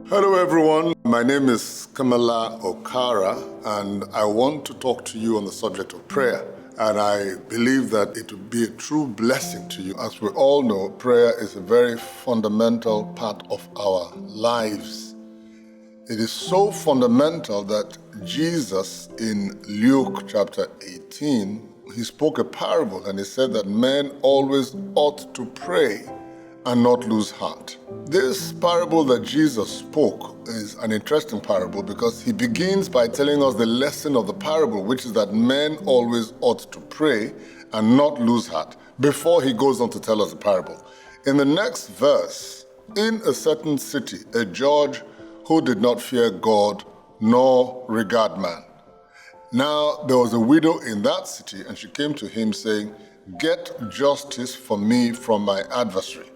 Hello everyone, my name is Kemela Okara and I want to talk to you on the subject of prayer. And I believe that it would be a true blessing to you. As we all know, prayer is a very fundamental part of our lives. It is so fundamental that Jesus in Luke chapter 18, he spoke a parable and he said that men always ought to pray and not lose heart. This parable that Jesus spoke is an interesting parable because he begins by telling us the lesson of the parable, which is that men always ought to pray and not lose heart, before he goes on to tell us the parable. In the next verse, in a certain city, a judge who did not fear God nor regard man. Now there was a widow in that city, and she came to him saying, "Get justice for me from my adversary."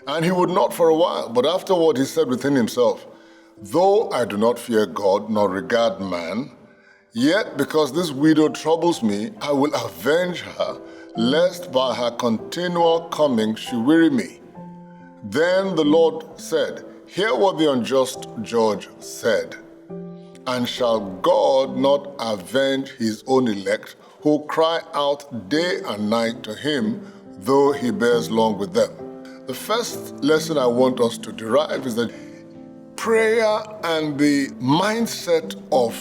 And he would not for a while, but afterward he said within himself, "Though I do not fear God nor regard man, yet because this widow troubles me, I will avenge her, lest by her continual coming she weary me." Then the Lord said, "Hear what the unjust judge said. And shall God not avenge his own elect, who cry out day and night to him, though he bears long with them?" The first lesson I want us to derive is that prayer and the mindset of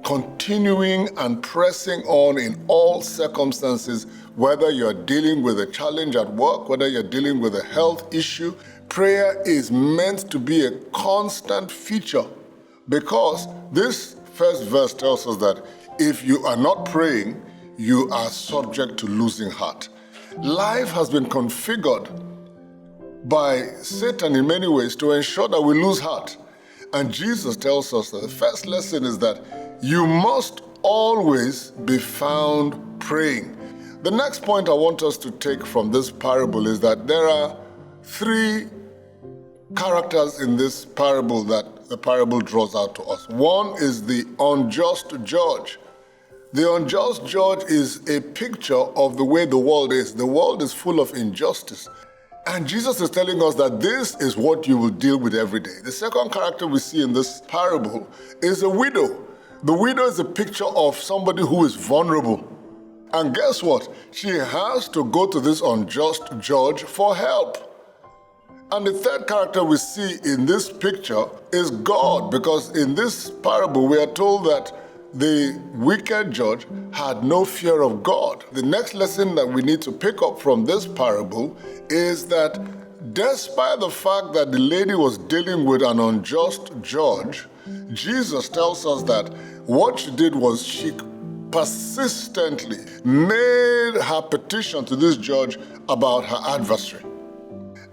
continuing and pressing on in all circumstances, whether you're dealing with a challenge at work, whether you're dealing with a health issue, prayer is meant to be a constant feature, because this first verse tells us that if you are not praying, you are subject to losing heart. Life has been configured by Satan in many ways to ensure that we lose heart. And Jesus tells us that the first lesson is that you must always be found praying. The next point I want us to take from this parable is that there are three characters in this parable that the parable draws out to us. One is the unjust judge. The unjust judge is a picture of the way the world is. The world is full of injustice. And Jesus is telling us that this is what you will deal with every day. The second character we see in this parable is a widow. The widow is a picture of somebody who is vulnerable. And guess what? She has to go to this unjust judge for help. And the third character we see in this picture is God, because in this parable we are told that the wicked judge had no fear of God. The next lesson that we need to pick up from this parable is that despite the fact that the lady was dealing with an unjust judge, Jesus tells us that what she did was she persistently made her petition to this judge about her adversary.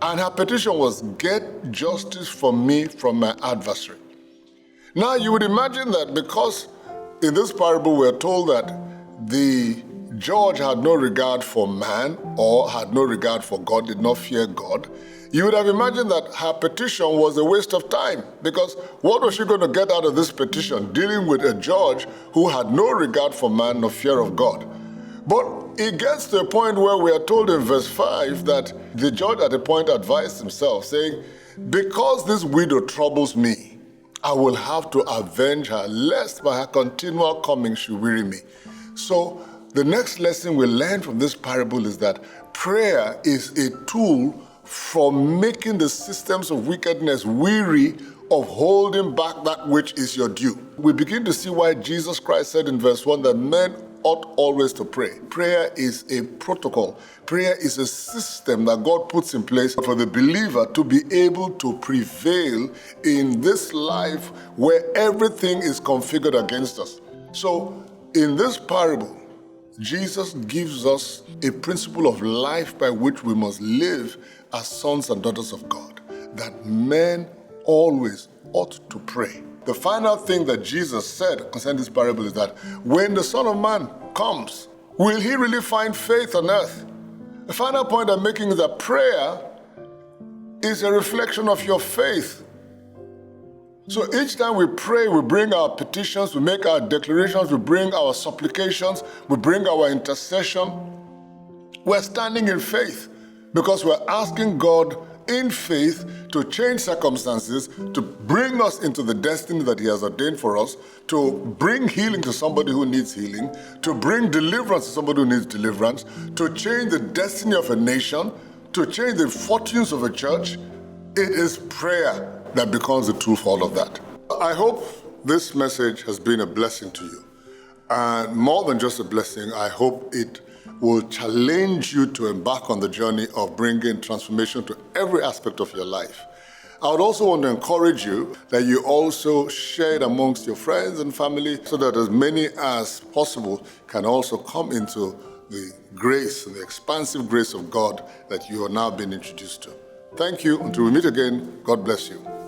And her petition was, "Get justice for me from my adversary." Now you would imagine that because in this parable we're told that the judge had no regard for man or had no regard for God, did not fear God, you would have imagined that her petition was a waste of time, because what was she going to get out of this petition, dealing with a judge who had no regard for man nor fear of God? But it gets to a point where we are told in verse 5 that the judge at a point advised himself, saying, "Because this widow troubles me, I will have to avenge her, lest by her continual coming she weary me." So the next lesson we learn from this parable is that prayer is a tool for making the systems of wickedness weary of holding back that which is your due. We begin to see why Jesus Christ said in verse 1 that men ought always to pray. Prayer is a protocol. Prayer is a system that God puts in place for the believer to be able to prevail in this life where everything is configured against us. So in this parable, Jesus gives us a principle of life by which we must live as sons and daughters of God, that men always ought to pray. The final thing that Jesus said concerning this parable is that when the Son of Man comes, will he really find faith on earth? The final point I'm making is that prayer is a reflection of your faith. So each time we pray, we bring our petitions, we make our declarations, we bring our supplications, we bring our intercession. We're standing in faith because we're asking God in faith to change circumstances, to bring us into the destiny that He has ordained for us, to bring healing to somebody who needs healing, to bring deliverance to somebody who needs deliverance, to change the destiny of a nation, to change the fortunes of a church. It is prayer that becomes the tool for all of that. I hope this message has been a blessing to you. And more than just a blessing, I hope it will challenge you to embark on the journey of bringing transformation to every aspect of your life. I would also want to encourage you that you also share it amongst your friends and family so that as many as possible can also come into the grace and the expansive grace of God that you are now being introduced to. Thank you. Until we meet again, God bless you.